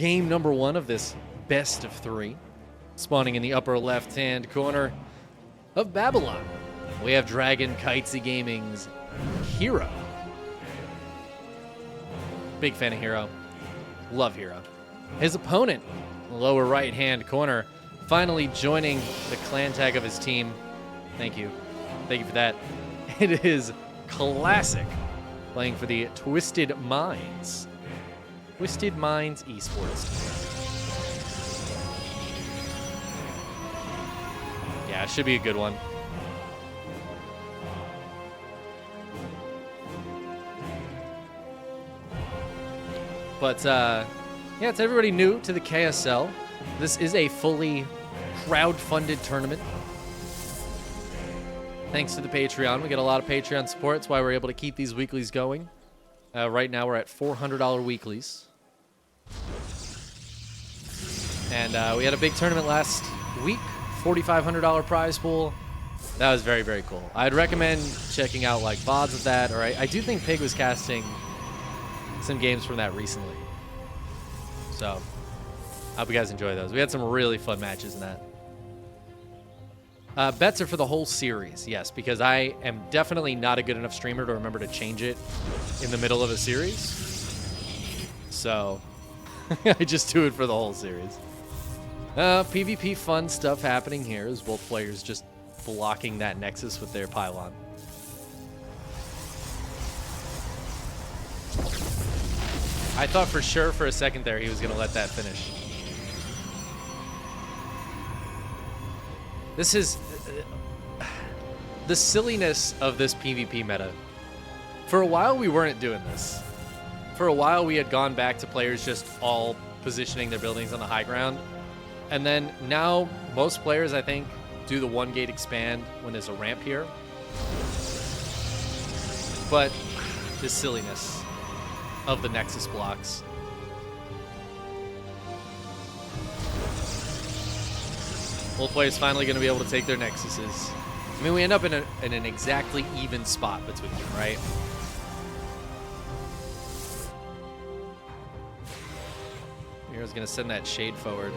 game number 1 of this best of 3. Spawning in the upper left-hand corner of Babylon, we have Dragon Kitesy Gaming's Hero. Big fan of Hero. Love Hero. His opponent, lower right-hand corner, finally joining the clan tag of his team. Thank you. Thank you for that. It is Classic, playing for the Twisted Minds. Twisted Minds Esports. Yeah, it should be a good one. But, yeah, it's everybody new to the KSL. This is a fully crowd-funded tournament. Thanks to the Patreon. We get a lot of Patreon support. That's why we're able to keep these weeklies going. Right now, we're at $400 weeklies. And we had a big tournament last week. $4,500 prize pool. That was very, very cool. I'd recommend checking out, like, VODs of that. Or I do think Pig was casting some games from that recently. So, I hope you guys enjoy those. We had some really fun matches in that. Bets are for the whole series, yes, because I am definitely not a good enough streamer to remember to change it in the middle of a series. So, I just do it for the whole series. PvP fun stuff happening here is both players just blocking that Nexus with their pylon. I thought for sure for a second there he was going to let that finish. This is the silliness of this PvP meta. For a while, we weren't doing this. For a while, we had gone back to players just all positioning their buildings on the high ground. And then now, most players, I think, do the one gate expand when there's a ramp here. But the silliness of the Nexus blocks. Both players finally going to be able to take their Nexuses. I mean, we end up in an exactly even spot between them, right? Hero's going to send that shade forward.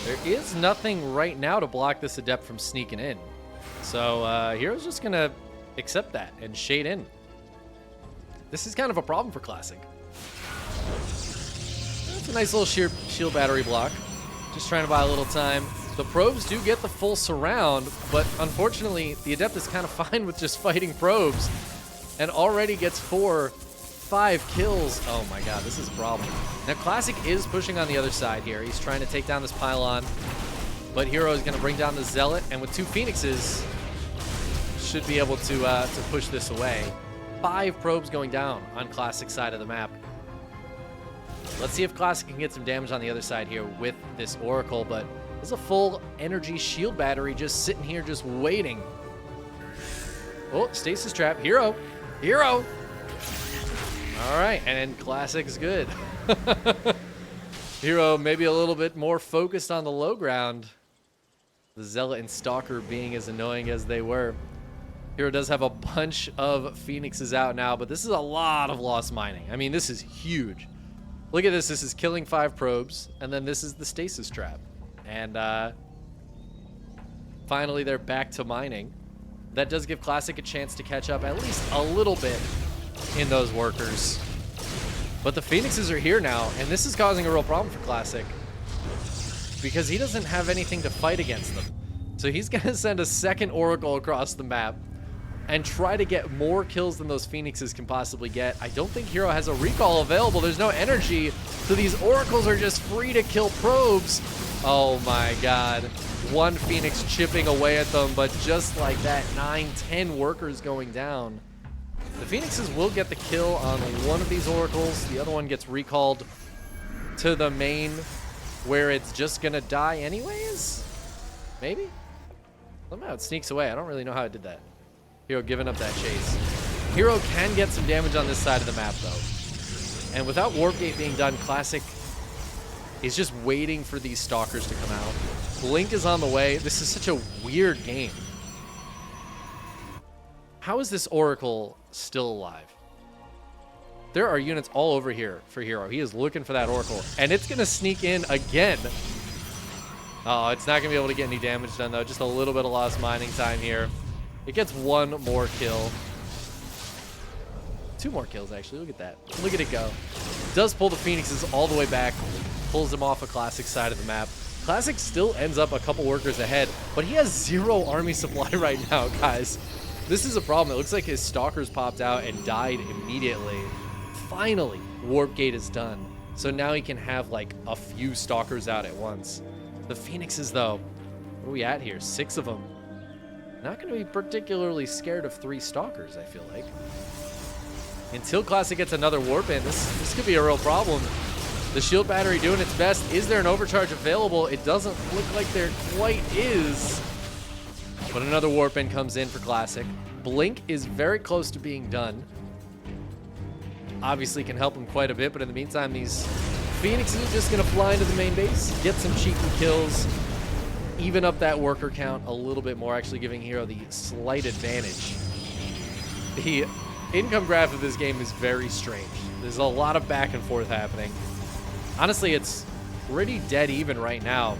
There is nothing right now to block this Adept from sneaking in. So Hero's just going to accept that and shade in. This is kind of a problem for Classic. That's a nice little shield battery block. Just trying to buy a little time. The probes do get the full surround, but unfortunately, the Adept is kind of fine with just fighting probes and already gets 5 kills. Oh my god, this is a problem. Now, Classic is pushing on the other side here. He's trying to take down this pylon, but Hero is going to bring down the Zealot, and with 2 Phoenixes, should be able to push this away. 5 probes going down on Classic's side of the map. Let's see if Classic can get some damage on the other side here with this Oracle, but there's a full energy shield battery just sitting here just waiting. Oh, Stasis Trap. Hero. Hero. All right, and Classic's good. Hero maybe a little bit more focused on the low ground. The Zealot and Stalker being as annoying as they were. Hero does have a bunch of Phoenixes out now, but this is a lot of lost mining. I mean, this is huge. Look at this. This is killing 5 probes, and then this is the Stasis Trap. And finally, they're back to mining. That does give Classic a chance to catch up at least a little bit in those workers. But the Phoenixes are here now, and this is causing a real problem for Classic because he doesn't have anything to fight against them. So he's going to send a second Oracle across the map and try to get more kills than those Phoenixes can possibly get. I don't think Hero has a recall available. There's no energy, so these Oracles are just free to kill probes. Oh my god. 1 Phoenix chipping away at them, but just like that, 9, 10 workers going down. The Phoenixes will get the kill on one of these Oracles. The other one gets recalled to the main, where it's just gonna die anyways? Maybe? Somehow it sneaks away. I don't really know how it did that. Hero giving up that chase. Hero can get some damage on this side of the map, though. And without Warp Gate being done, Classic is just waiting for these Stalkers to come out. Blink is on the way. This is such a weird game. How is this Oracle still alive? There are units all over here for Hero. He is looking for that Oracle, and it's going to sneak in again. Oh, it's not going to be able to get any damage done, though. Just a little bit of lost mining time here. It gets one more kill. 2 more kills, actually. Look at that. Look at it go. Does pull the Phoenixes all the way back. Pulls them off a Classic side of the map. Classic still ends up a couple workers ahead, but he has 0 army supply right now, guys. This is a problem. It looks like his Stalkers popped out and died immediately. Finally, Warp Gate is done. So now he can have, like, a few Stalkers out at once. The Phoenixes, though, what are we at here? 6 of them. Not going to be particularly scared of 3 Stalkers, I feel like. Until Classic gets another Warp in, this could be a real problem. The shield battery doing its best. Is there an overcharge available? It doesn't look like there quite is. But another Warp in comes in for Classic. Blink is very close to being done. Obviously can help him quite a bit, but in the meantime, these Phoenixes are just going to fly into the main base, get some cheeky kills, even up that worker count a little bit more, actually giving Hero the slight advantage. The income graph of this game is very strange. There's a lot of back and forth happening. Honestly, it's pretty dead even right now,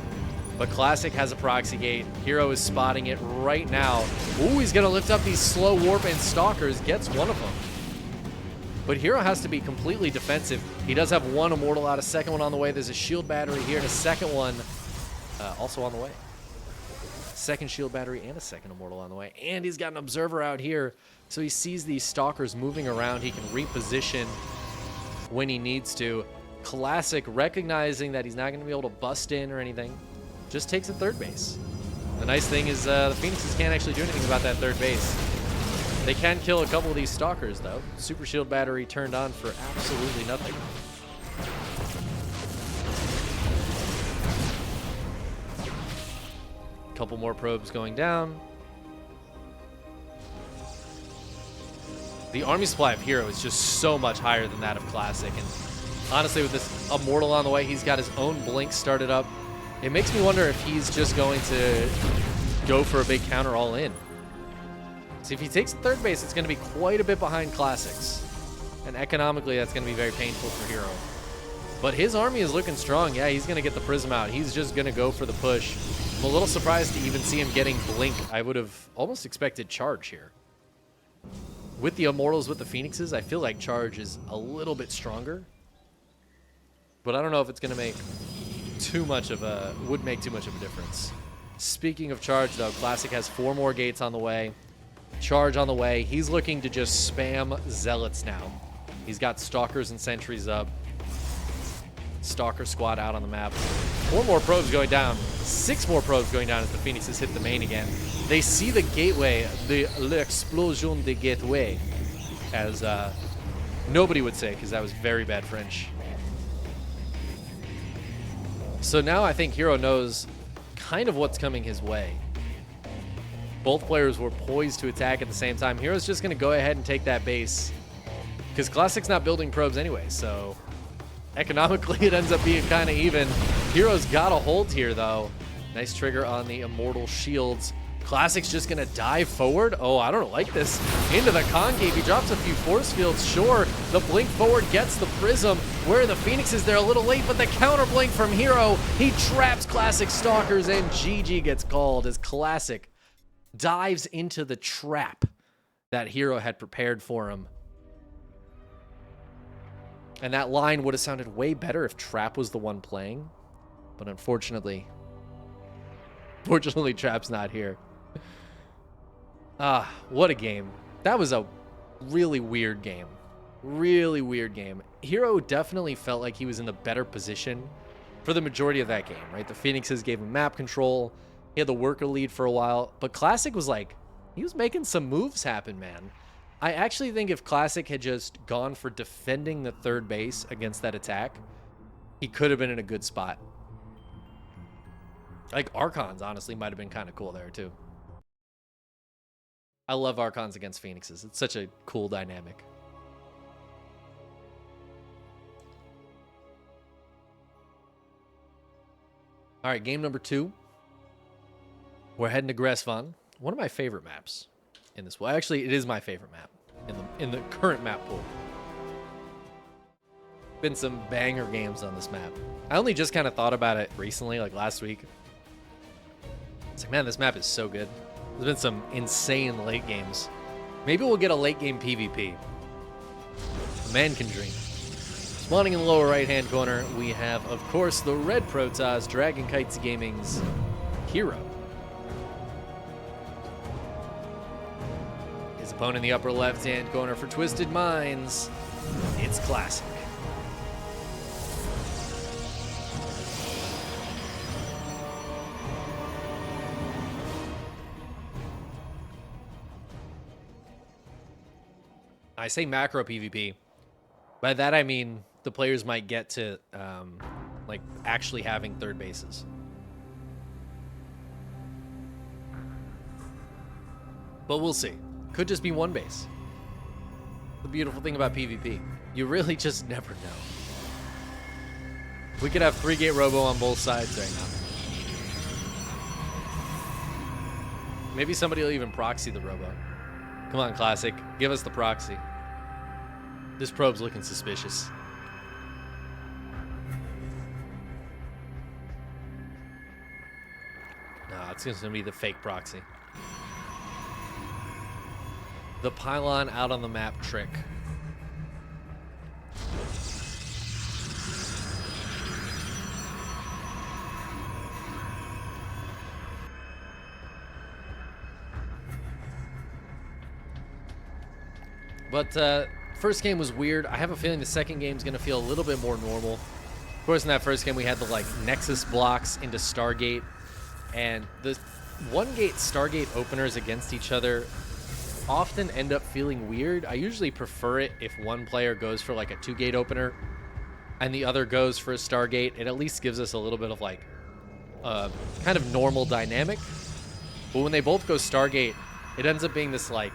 but Classic has a proxy gate. Hero is spotting it right now. Ooh, he's going to lift up these slow warp and Stalkers, gets one of them. But Hero has to be completely defensive. He does have 1 Immortal out, a second one on the way. There's a shield battery here and a second one also on the way. Second shield battery and a second Immortal on the way. And he's got an Observer out here, so he sees these Stalkers moving around. He can reposition when he needs to. Classic, recognizing that he's not going to be able to bust in or anything, just takes a third base. The nice thing is the Phoenixes can't actually do anything about that third base. They can kill a couple of these Stalkers, though. Super Shield Battery turned on for absolutely nothing. Couple more probes going down. The army supply of Hero is just so much higher than that of Classic. And honestly, with this Immortal on the way, he's got his own Blink started up. It makes me wonder if he's just going to go for a big counter all in. So if he takes the third base, it's going to be quite a bit behind Classics. And economically, that's going to be very painful for Hero. But his army is looking strong. Yeah, he's going to get the Prism out. He's just going to go for the push. I'm a little surprised to even see him getting Blink. I would have almost expected Charge here. With the Immortals, with the Phoenixes, I feel like Charge is a little bit stronger. But I don't know if it's going to make too much of a... would make too much of a difference. Speaking of Charge, though, Classic has 4 more gates on the way. Charge on the way. He's looking to just spam Zealots now. He's got Stalkers and Sentries up. Stalker squad out on the map. 4 more probes going down. 6 more probes going down as the Phoenixes hit the main again. They see the gateway, l'explosion de gateway, as nobody would say, because that was very bad French. So now I think Hero knows kind of what's coming his way. Both players were poised to attack at the same time. Hero's just going to go ahead and take that base, because Classic's not building probes anyway, so economically it ends up being kind of even. Hero's got a hold here, though. Nice trigger on the Immortal Shields. Classic's just going to dive forward. Oh, I don't like this. Into the concave. He drops a few force fields. Sure, the blink forward gets the Prism. Where are the Phoenixes? They're a little late, but the counter blink from Hero. He traps Classic Stalkers, and GG gets called as Classic dives into the trap that Hero had prepared for him. And that line would have sounded way better if Trap was the one playing. But unfortunately, Trap's not here. What a game. That was a really weird game. Really weird game. Hero definitely felt like he was in the better position for the majority of that game, right? The Phoenixes gave him map control. He had the worker lead for a while. But Classic was like, he was making some moves happen, man. I actually think if Classic had just gone for defending the third base against that attack, he could have been in a good spot. Like, Archons, honestly, might have been kind of cool there, too. I love Archons against Phoenixes. It's such a cool dynamic. All right, game number 2. We're heading to Gresvan. One of my favorite maps in this. Well, actually, it is my favorite map in the current map pool. Been some banger games on this map. I only just kind of thought about it recently, like last week. It's like, man, this map is so good. There's been some insane late games. Maybe we'll get a late game PvP. A man can dream. Spawning in the lower right-hand corner, we have, of course, the red Protoss, Dragon Kites Gaming's Hero. His opponent in the upper left-hand corner for Twisted Minds, it's Classic. I say macro PvP. By that I mean the players might get to like actually having third bases. But we'll see. Could just be one base. The beautiful thing about PvP, you really just never know. We could have 3-gate robo on both sides right now. Maybe somebody will even proxy the robo. Come on, Classic. Give us the proxy. This probe's looking suspicious. Nah, it's going to be the fake proxy. The pylon out on the map trick. But first game was weird. I have a feeling the second game is going to feel a little bit more normal. Of course, in that first game, we had the like Nexus blocks into Stargate. And the 1-gate Stargate openers against each other often end up feeling weird. I usually prefer it if one player goes for like a 2-gate opener and the other goes for a Stargate. It at least gives us a little bit of like kind of normal dynamic. But when they both go Stargate, it ends up being this like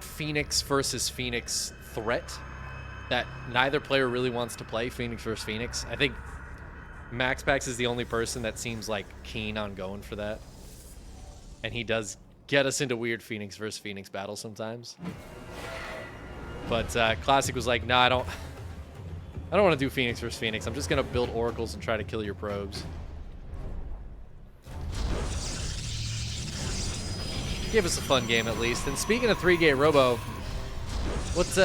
Phoenix versus Phoenix threat that neither player really wants to play. Phoenix versus Phoenix. I think MaxPax is the only person that seems like keen on going for that. And he does get us into weird Phoenix versus Phoenix battles sometimes. But Classic was like, nah, I don't want to do Phoenix versus Phoenix. I'm just going to build oracles and try to kill your probes. Give us a fun game at least. And speaking of 3-gate robo, what's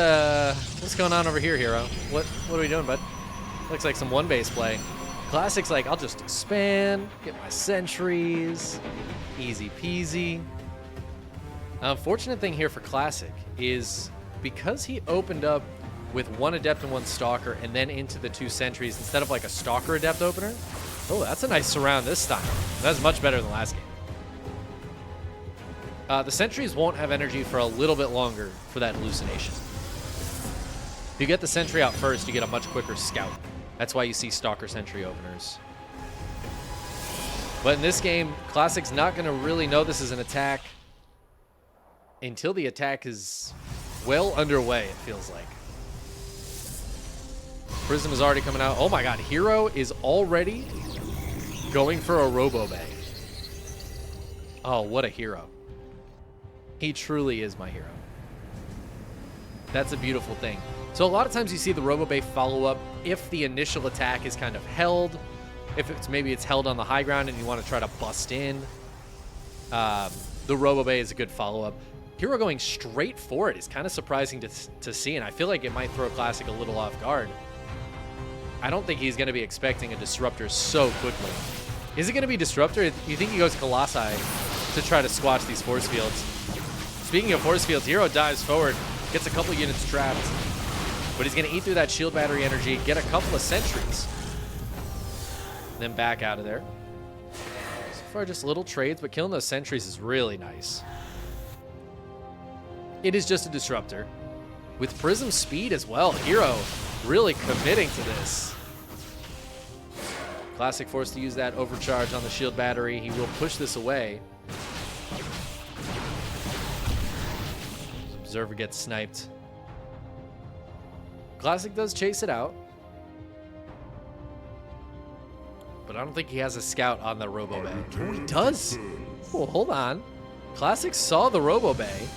going on over here, Hero? What are we doing, bud? Looks like some 1-base play. Classic's like, I'll just expand, get my sentries, easy peasy. Unfortunate thing here for Classic is because he opened up with 1 Adept and 1 Stalker and then into the 2 sentries instead of like a Stalker Adept opener. Oh, that's a nice surround this time. That's much better than last game. The sentries won't have energy for a little bit longer for that hallucination. If you get the sentry out first, you get a much quicker scout. That's why you see Stalker sentry openers. But in this game, Classic's not going to really know this is an attack until the attack is well underway, it feels like. Prism is already coming out. Oh my god, Hero is already going for a Robo Bay. Oh, what a hero. He truly is my hero. That's a beautiful thing. So a lot of times you see the Robo Bay follow up if the initial attack is kind of held. If it's maybe it's held on the high ground and you want to try to bust in. The Robo Bay is a good follow-up. Hero going straight for it is kind of surprising to see, and I feel like it might throw Classic a little off guard. I don't think he's going to be expecting a Disruptor so quickly. Is it going to be Disruptor? You think he goes Colossi to try to squash these force fields? Speaking of force fields, Hero dives forward, gets a couple units trapped, but he's going to eat through that shield battery energy, get a couple of sentries, and then back out of there. So far, just little trades, but killing those sentries is really nice. It is just a Disruptor. With Prism speed as well, Hero really committing to this. Classic forced to use that overcharge on the shield battery. He will push this away. Observer gets sniped. Classic does chase it out. But I don't think he has a scout on the Robo Bay. Oh, he does. Well, hold on. Classic saw the Robo Bay.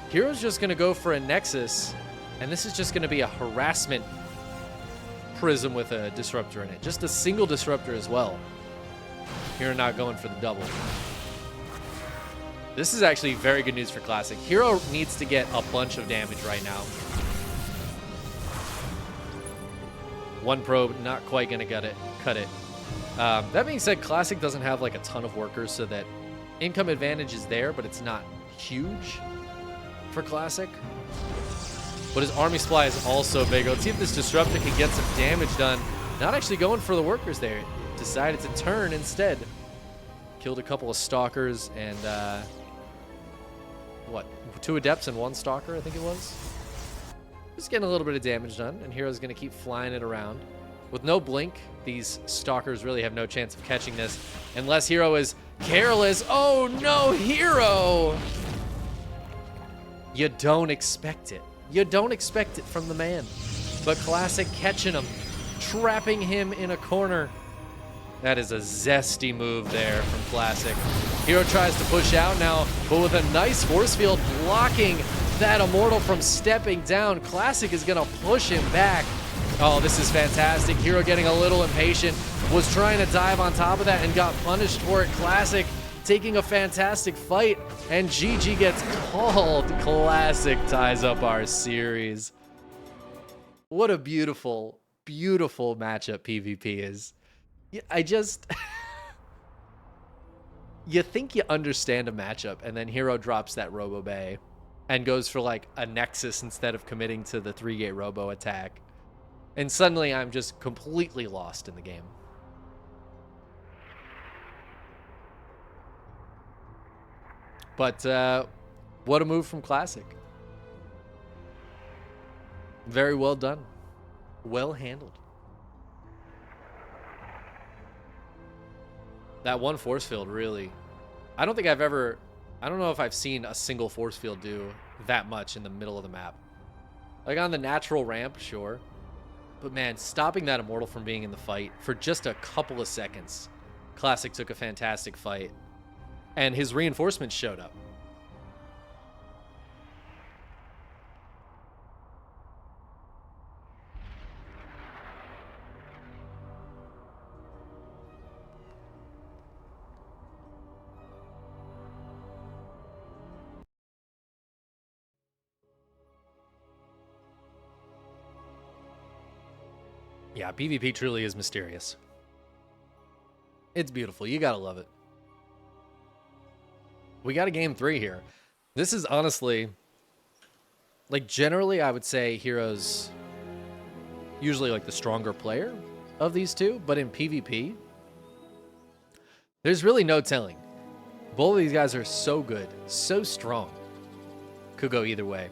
Hero's just going to go for a Nexus And this is just going to be a harassment prism with a disruptor in it. Just a single disruptor as well. Hero not going for the double. This is actually very good news for Classic. Hero needs to get a bunch of damage right now. One probe, not quite going to cut it. That being said, Classic doesn't have like a ton of workers, so that income advantage is there, but it's not huge for Classic. But his army supply is also big. Let's see if this disruptor can get some damage done. Not actually going for the workers there. Decided to turn instead. Killed a couple of stalkers and what? 2 adepts and 1 stalker, I think it was. Just getting a little bit of damage done, and Hero's gonna keep flying it around. With no blink, these stalkers really have no chance of catching this unless Hero is careless. Oh no, Hero! You don't expect it. You don't expect it from the man. But Classic catching him, trapping him in a corner. That is a zesty move there from Classic. Hero tries to push out now, but with a nice force field blocking that Immortal from stepping down. Classic is gonna push him back. Oh, this is fantastic. Hero getting a little impatient, was trying to dive on top of that and got punished for it. Classic taking a fantastic fight, and GG gets called. Classic ties up our series. What a beautiful, beautiful matchup PvP is. I just... You think you understand a matchup, and then Hero drops that Robo Bay and goes for like a Nexus instead of committing to the 3-gate Robo attack. And suddenly I'm just completely lost in the game. But what a move from Classic. Very well done. Well handled. That one force field really... I don't know if I've seen a single force field do that much in the middle of the map. Like on the natural ramp, sure. But man, stopping that Immortal from being in the fight for just a couple of seconds. Classic took a fantastic fight. And his reinforcements showed up. Yeah, PvP truly is mysterious. It's beautiful. You gotta love it. We got a game 3 here. This is honestly, like, generally I would say Hero's usually like the stronger player of these two, but in PvP, there's really no telling. Both of these guys are so good, so strong. Could go either way.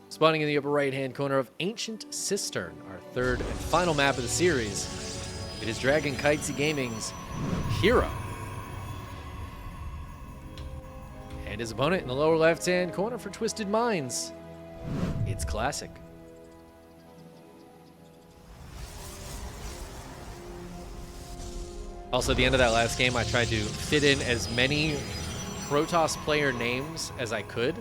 Spawning in the upper right-hand corner of Ancient Cistern, our third and final map of the series. It is Dragon Kitesy Gaming's Hero. And his opponent in the lower left-hand corner for Twisted Minds. It's Classic. Also, at the end of that last game, I tried to fit in as many Protoss player names as I could.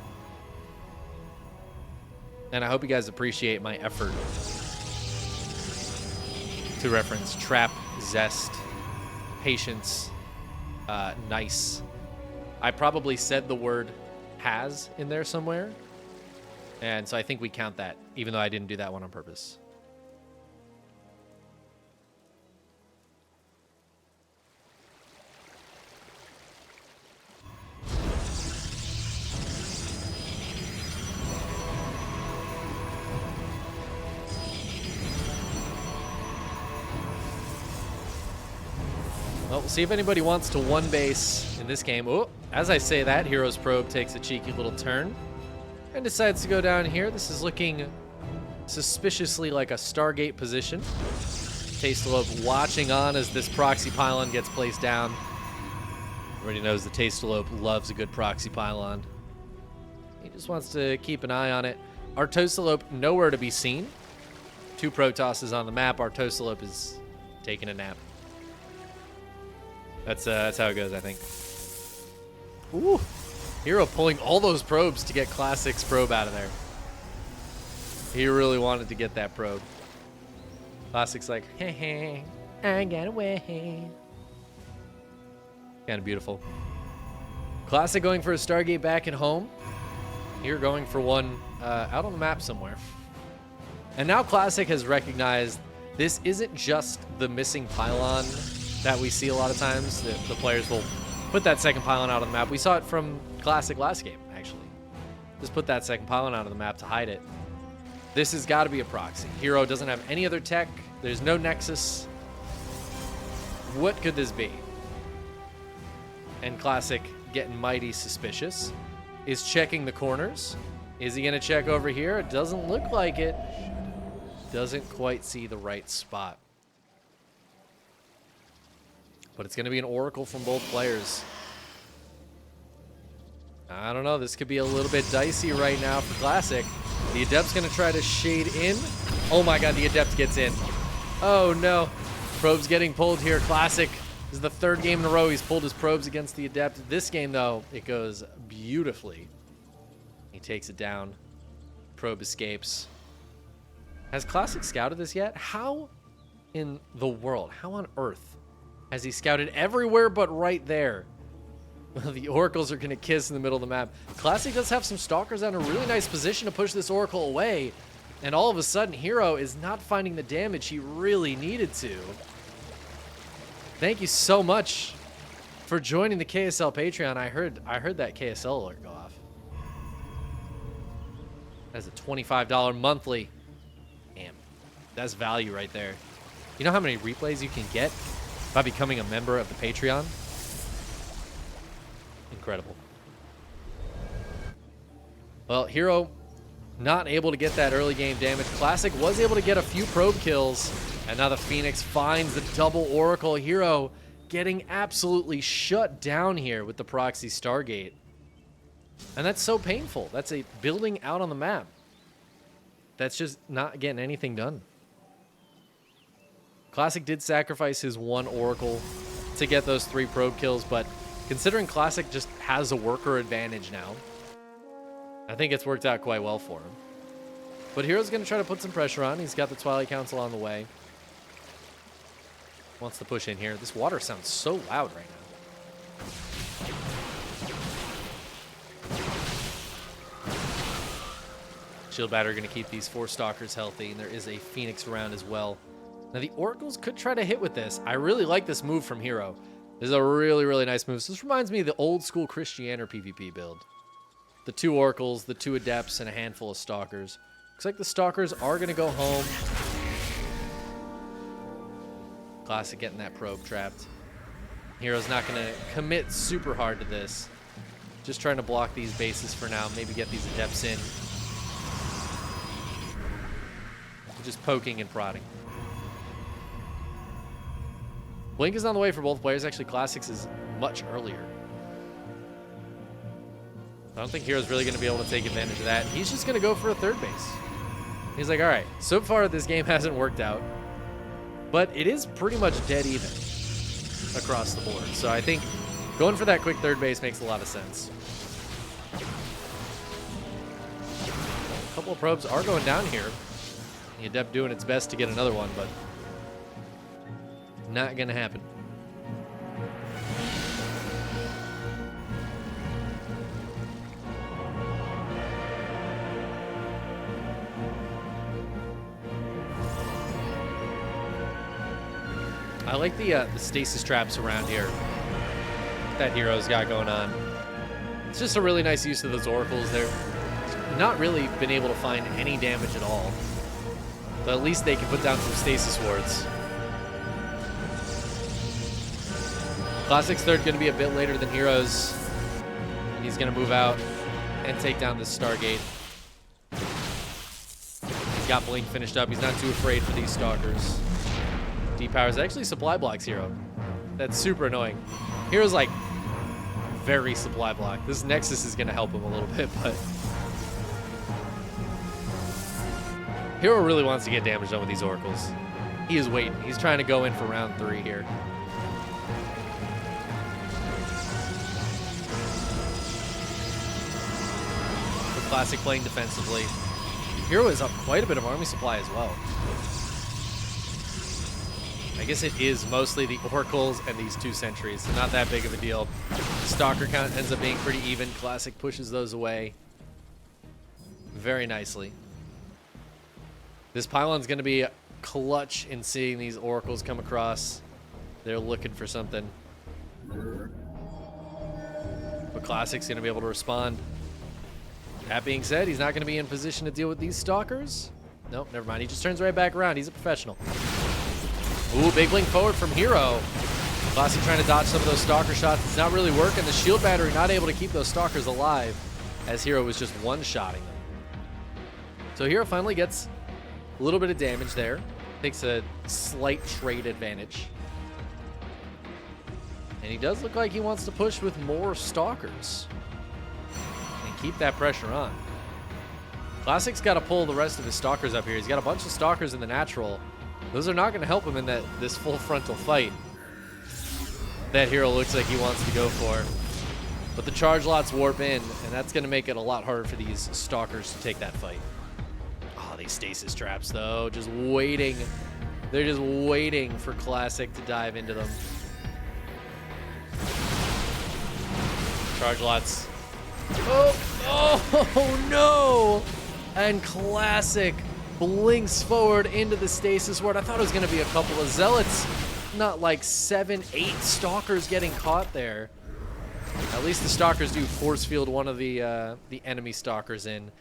And I hope you guys appreciate my effort to reference Trap, Zest, Patience, Nice. I probably said the word has in there somewhere. And so I think we count that, even though I didn't do that one on purpose. Well, we'll see if anybody wants to one base in this game. Oh, as I say that, Hero's Probe takes a cheeky little turn and decides to go down here. This is looking suspiciously like a Stargate position. Tastalope watching on as this proxy pylon gets placed down. Everybody knows the Tastalope loves a good proxy pylon. He just wants to keep an eye on it. Artosalope nowhere to be seen. 2 Protosses on the map. Artosalope is taking a nap. That's how it goes, I think. Ooh, Hero pulling all those probes to get Classic's probe out of there. He really wanted to get that probe. Classic's like, hey, hey, I got away. Kind of beautiful. Classic going for a Stargate back at home. Here going for one out on the map somewhere. And now Classic has recognized this isn't just the missing pylon that we see a lot of times. The players will put that second pylon out on the map. We saw it from Classic last game, actually. Just put that second pylon out on the map to hide it. This has got to be a proxy. Hero doesn't have any other tech. There's no nexus. What could this be? And Classic getting mighty suspicious. Is checking the corners. Is he going to check over here? It doesn't look like it. Doesn't quite see the right spot. But it's going to be an oracle from both players. I don't know. This could be a little bit dicey right now for Classic. The Adept's going to try to shade in. Oh my god, the Adept gets in. Oh no. Probe's getting pulled here. Classic. This is the third game in a row he's pulled his probes against the Adept. This game, though, it goes beautifully. He takes it down. Probe escapes. Has Classic scouted this yet? How in the world, how on earth has he scouted everywhere but right there? Well, the Oracles are going to kiss in the middle of the map. Classic does have some Stalkers in a really nice position to push this Oracle away. And all of a sudden, Hero is not finding the damage he really needed to. Thank you so much for joining the KSL Patreon. I heard that KSL alert go off. That's a $25 monthly. Damn, that's value right there. You know how many replays you can get by becoming a member of the Patreon? Incredible. Well, Hero not able to get that early game damage. Classic was able to get a few probe kills. And now the Phoenix finds the double Oracle. Hero getting absolutely shut down here with the proxy Stargate. And that's so painful. That's a building out on the map. That's just not getting anything done. Classic did sacrifice his one Oracle to get those 3 probe kills, but considering Classic just has a worker advantage now, I think it's worked out quite well for him. But Hero's going to try to put some pressure on. He's got the Twilight Council on the way. Wants to push in here. This water sounds so loud right now. Shield Batter going to keep these 4 Stalkers healthy, and there is a Phoenix around as well. Now the Oracles could try to hit with this. I really like this move from Hero. This is a really, really nice move. So this reminds me of the old school Christianer PvP build. The 2 Oracles, the 2 Adepts, and a handful of Stalkers. Looks like the Stalkers are going to go home. Classic getting that probe trapped. Hero's not going to commit super hard to this. Just trying to block these bases for now. Maybe get these Adepts in. Just poking and prodding. Blink is on the way for both players. Actually, Classics is much earlier. I don't think Hero's really going to be able to take advantage of that. He's just going to go for a third base. He's like, all right, so far this game hasn't worked out, but it is pretty much dead even across the board. So I think going for that quick third base makes a lot of sense. A couple of probes are going down here. The Adept doing its best to get another one, but not going to happen. I like the stasis traps around here that Hero's got going on. It's just a really nice use of those Oracles. They're not really been able to find any damage at all. But at least they can put down some stasis wards. Classic's third going to be a bit later than Hero's. And he's going to move out and take down this Stargate. He's got Blink finished up. He's not too afraid for these Stalkers. D-Power's actually supply blocks Hero. That's super annoying. Hero's like very supply block. This Nexus is going to help him a little bit, but Hero really wants to get damage done with these Oracles. He is waiting. He's trying to go in for round 3 here. The Classic playing defensively. Hero is up quite a bit of army supply as well. I guess it is mostly the oracles and these 2 sentries, so not that big of a deal. Stalker count ends up being pretty even. Classic pushes those away very nicely. This pylon's going to be clutch in seeing these oracles come across. They're looking for something. But Classic's going to be able to respond. That being said, he's not going to be in position to deal with these stalkers. Nope, never mind. He just turns right back around. He's a professional. Ooh, big blink forward from Hero. Classic trying to dodge some of those stalker shots. It's not really working. The shield battery not able to keep those stalkers alive as Hero was just one-shotting them. So Hero finally gets a little bit of damage there. Takes a slight trade advantage. And he does look like he wants to push with more stalkers and keep that pressure on. Classic's got to pull the rest of his stalkers up here. He's got a bunch of stalkers in the natural. Those are not going to help him in this full frontal fight that Hero looks like he wants to go for. But the charge lots warp in, and that's going to make it a lot harder for these stalkers to take that fight. Oh, these stasis traps, though, just waiting. They're just waiting for Classic to dive into them. Charge lots. Oh no! And Classic blinks forward into the stasis ward. I thought it was going to be a couple of zealots, not like 7, 8 stalkers getting caught there. At least the stalkers do force field one of the enemy stalkers in.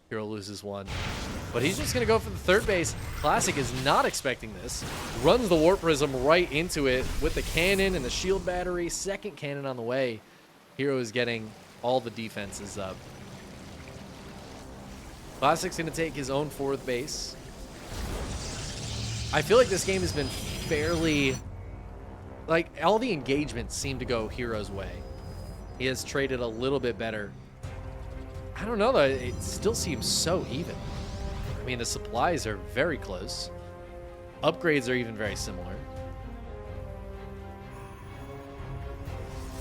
Hero loses one. But he's just going to go for the third base. Classic is not expecting this. Runs the warp prism right into it with the cannon and the shield battery. Second cannon on the way. Hero is getting all the defenses up. Classic's going to take his own 4th base. I feel like this game has been fairly... like, all the engagements seem to go Hero's way. He has traded a little bit better. I don't know, though. It still seems so even. I mean, the supplies are very close. Upgrades are even very similar.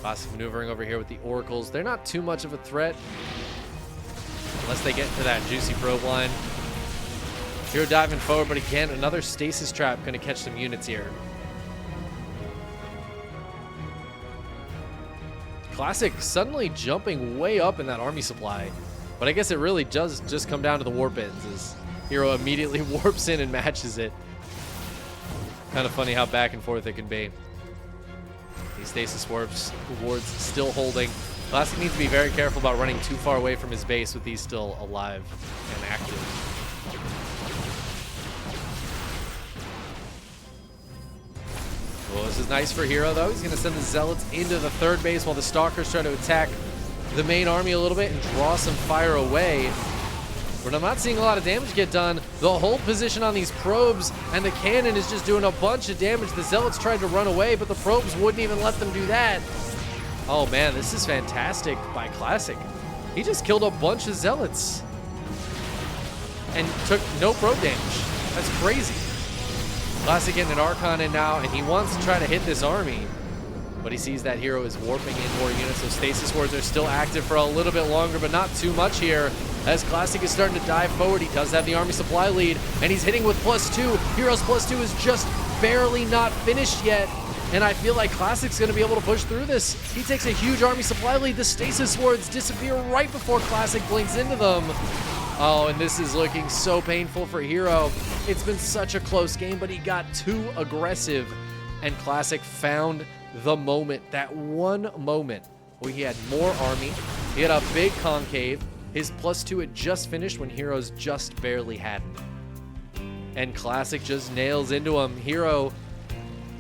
Classic maneuvering over here with the oracles. They're not too much of a threat, unless they get into that juicy probe line. Hero diving forward, but again, another stasis trap going to catch some units here. Classic suddenly jumping way up in that army supply. But I guess it really does just come down to the warp ends as Hero immediately warps in and matches it. Kind of funny how back and forth it can be. These stasis wards still holding. Classic needs to be very careful about running too far away from his base with these still alive and active. Well, this is nice for Hero, though. He's going to send the Zealots into the 3rd base while the Stalkers try to attack the main army a little bit and draw some fire away. But I'm not seeing a lot of damage get done. The hold position on these probes and the cannon is just doing a bunch of damage. The Zealots tried to run away, but the probes wouldn't even let them do that. Oh man, this is fantastic by Classic. He just killed a bunch of Zealots and took no probe damage. That's crazy. Classic getting an Archon in now, and he wants to try to hit this army, but he sees that Hero is warping in more units, so stasis wards are still active for a little bit longer, but not too much here. As Classic is starting to dive forward, he does have the army supply lead, and he's hitting with +2. Hero's +2 is just barely not finished yet, and I feel like Classic's going to be able to push through this. He takes a huge army supply lead. The stasis wards disappear right before Classic blinks into them. Oh, and this is looking so painful for Hero. It's been such a close game, but he got too aggressive, and Classic found the moment, that one moment where he had more army. He had a big concave. His +2 had just finished when Hero's just barely hadn't. And Classic just nails into him. Hero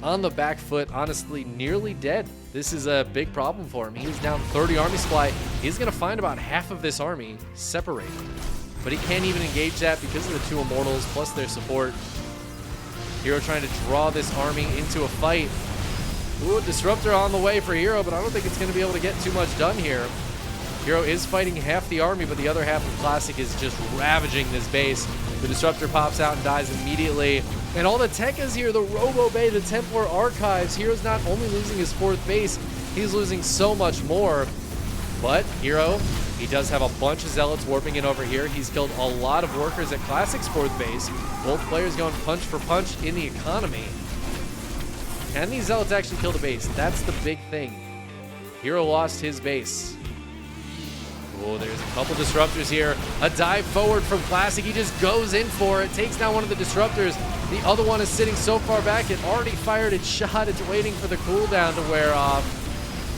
on the back foot, honestly, nearly dead. This is a big problem for him. He's down 30 army supply. He's going to find about half of this army separated. But he can't even engage that because of the 2 Immortals plus their support. Hero trying to draw this army into a fight. Ooh, Disruptor on the way for Hero, but I don't think it's going to be able to get too much done here. Hero is fighting half the army, but the other half of Classic is just ravaging this base. The Disruptor pops out and dies immediately. And all the tech is here, the Robo Bay, the Templar Archives. Hero's not only losing his 4th base, he's losing so much more. But Hero He does have a bunch of Zealots warping in over here. He's killed a lot of workers at Classic's 4th base. Both players going punch for punch in the economy. Can these Zealots actually kill the base? That's the big thing. Hero lost his base. Oh, there's a couple disruptors here. A dive forward from Classic. He just goes in for it. Takes down one of the disruptors. The other one is sitting so far back, it already fired its shot. It's waiting for the cooldown to wear off.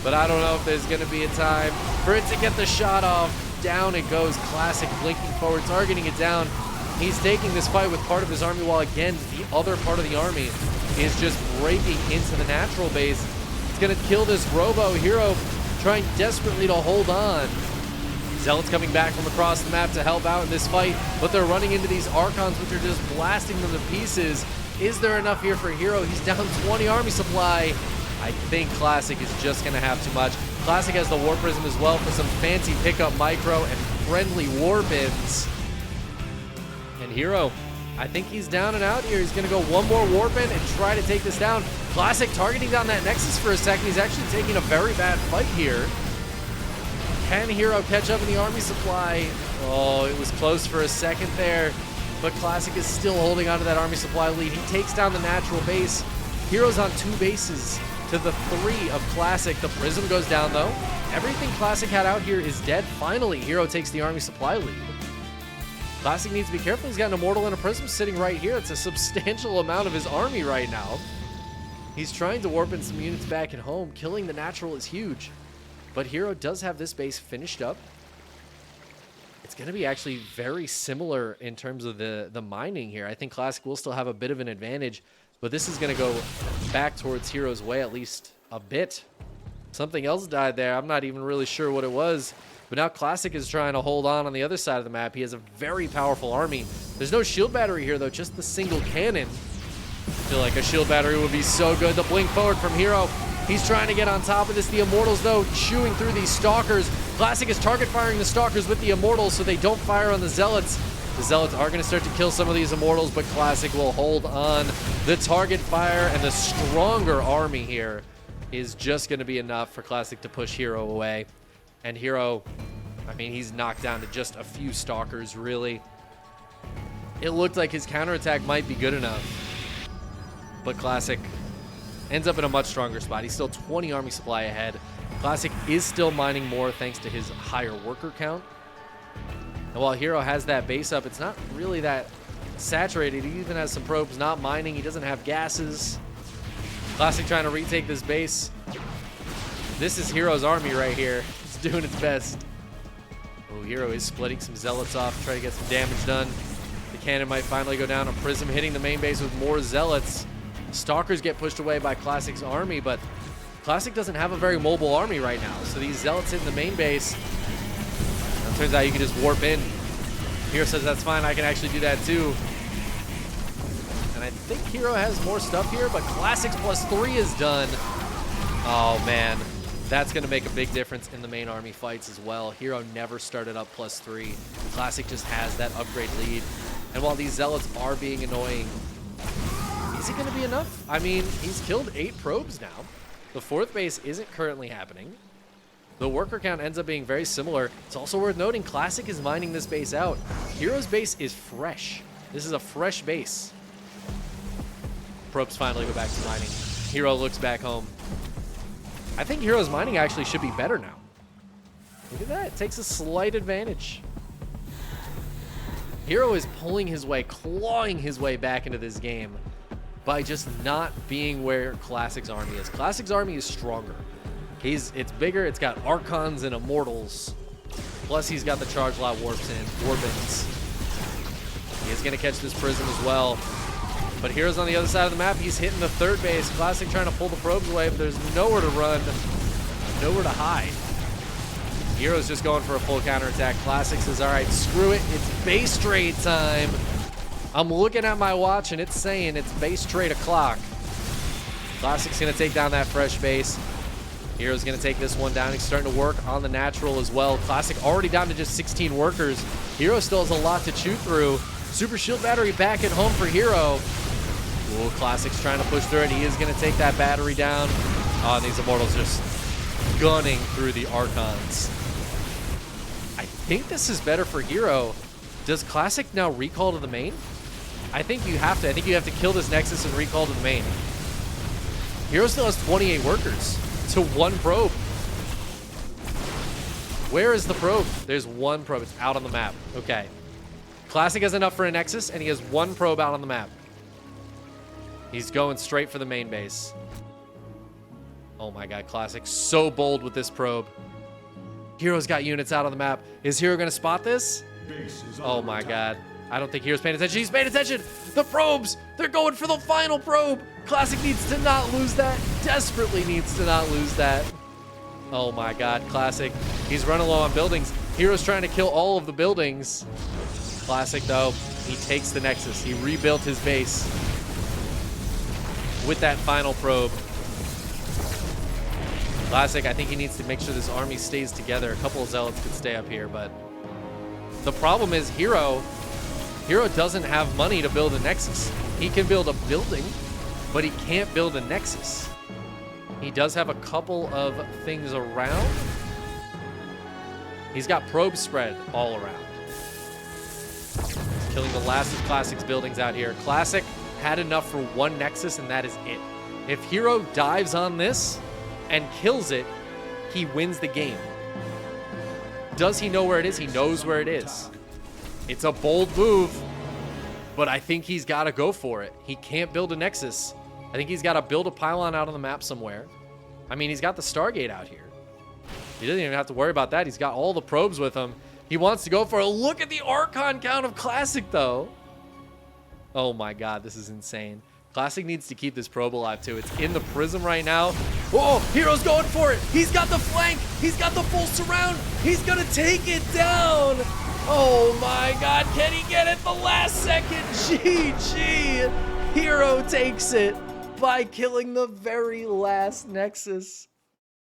But I don't know if there's going to be a time for it to get the shot off. Down it goes. Classic blinking forward, targeting it down. He's taking this fight with part of his army, while again, the other part of the army is just breaking into the natural base. It's going to kill this Robo. Hero trying desperately to hold on. Zealots coming back from across the map to help out in this fight, but they're running into these Archons, which are just blasting them to pieces. Is there enough here for Hero? He's down 20 army supply. I think Classic is just going to have too much. Classic has the War Prism as well for some fancy pickup micro and friendly war bins. And Hero, I think he's down and out here. He's going to go one more war bin and try to take this down. Classic targeting down that Nexus for a second. He's actually taking a very bad fight here. Can Hero catch up in the army supply? Oh, it was close for a second there, but Classic is still holding on to that army supply lead. He takes down the natural base. Hero's on 2 bases to the 3 of Classic. The Prism goes down, though. Everything Classic had out here is dead. Finally, Hero takes the army supply lead. Classic needs to be careful. He's got an Immortal and a Prism sitting right here. It's a substantial amount of his army right now. He's trying to warp in some units back at home. Killing the natural is huge. But Hero does have this base finished up. It's going to be actually very similar in terms of the mining here. I think Classic will still have a bit of an advantage, but this is going to go back towards Hero's way at least a bit. Something else died there. I'm not even really sure what it was. But now Classic is trying to hold on the other side of the map. He has a very powerful army. There's no shield battery here, though, just the single cannon. I feel like a shield battery would be so good. The blink forward from Hero. He's trying to get on top of this. The Immortals, though, chewing through these Stalkers. Classic is target firing the Stalkers with the Immortals so they don't fire on the Zealots. The Zealots are going to start to kill some of these Immortals, but Classic will hold on. The target fire and the stronger army here is just going to be enough for Classic to push Hero away. And Hero, I mean, he's knocked down to just a few Stalkers, really. It looked like his counterattack might be good enough, but Classic ends up in a much stronger spot. He's still 20 army supply ahead. Classic is still mining more thanks to his higher worker count. And while Hero has that base up, it's not really that saturated. He even has some probes not mining. He doesn't have gases. Classic trying to retake this base. This is Hero's army right here. It's doing its best. Oh, Hero is splitting some Zealots off, trying to get some damage done. The cannon might finally go down. A Prism hitting the main base with more Zealots. Stalkers get pushed away by Classic's army, but Classic doesn't have a very mobile army right now. So these Zealots hitting the main base. Now, it turns out you can just warp in. Hero says that's fine. I can actually do that too. And I think Hero has more stuff here, but Classic's +3 is done. Oh, man. That's going to make a big difference in the main army fights as well. Hero never started up +3. Classic just has that upgrade lead. And while these Zealots are being annoying, is it going to be enough? I mean, he's killed 8 probes now. The 4th base isn't currently happening. The worker count ends up being very similar. It's also worth noting Classic is mining this base out. Hero's base is fresh. This is a fresh base. Probes finally go back to mining. Hero looks back home. I think Hero's mining actually should be better now. Look at that. It takes a slight advantage. Hero is pulling his way, clawing his way back into this game by just not being where Classic's army is. Classic's army is stronger. It's bigger. It's got Archons and Immortals. Plus, he's got the charge lot warps in, Warbins. He is going to catch this Prism as well. But Hero's on the other side of the map. He's hitting the 3rd base. Classic trying to pull the probes away, but there's nowhere to run, nowhere to hide. Hero's just going for a full counterattack. Classic says, all right, screw it. It's base trade time. I'm looking at my watch, and it's saying it's base trade o'clock. Classic's going to take down that fresh base. Hero's going to take this one down. He's starting to work on the natural as well. Classic already down to just 16 workers. Hero still has a lot to chew through. Super Shield Battery back at home for Hero. Ooh, Classic's trying to push through it. He is going to take that battery down. Oh, and these Immortals just gunning through the Archons. think this is better for Hero. Does Classic now recall to the main? I think you have to. I think you have to kill this Nexus and recall to the main. Hero still has 28 workers to 1 probe. Where is the probe? There's 1 probe. It's out on the map. Okay. Classic has enough for a Nexus, and he has 1 probe out on the map. He's going straight for the main base. Oh my god, Classic so bold with this probe. Hero's got units out on the map. Is Hero going to spot this? Oh my god. I don't think Hero's paying attention. He's paying attention. The probes. They're going for the final probe. Classic needs to not lose that. Desperately needs to not lose that. Oh my god, Classic. He's running low on buildings. Hero's trying to kill all of the buildings. Classic, though, he takes the Nexus. He rebuilt his base with that final probe. Classic, I think he needs to make sure this army stays together. A couple of Zealots could stay up here, but the problem is Hero doesn't have money to build a Nexus. He can build a building, but he can't build a Nexus. He does have a couple of things around. He's got probes spread all around. He's killing the last of Classic's buildings out here. Classic had enough for 1 Nexus, and that is it. If Hero dives on this and kills it, he wins the game. Does he know where it is? He knows where it is. It's a bold move, but I think he's got to go for it. He can't build a Nexus. I think he's got to build a pylon out on the map somewhere. I mean, he's got the Stargate out here. He doesn't even have to worry about that. He's got all the probes with him. He wants to go for a look at the Archon count of Classic, though. Oh my god, this is insane. Classic needs to keep this probe alive, too. It's in the prism right now. Oh, Hero's going for it. He's got the flank. He's got the full surround. He's going to take it down. Oh my god, can he get it the last second? GG. Hero takes it by killing the very last Nexus.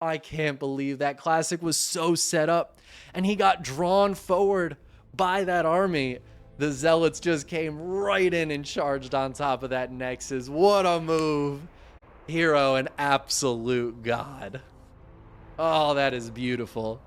I can't believe that. Classic was so set up, and he got drawn forward by that army. The Zealots just came right in and charged on top of that Nexus. What a move. Hero, an absolute god. Oh, that is beautiful.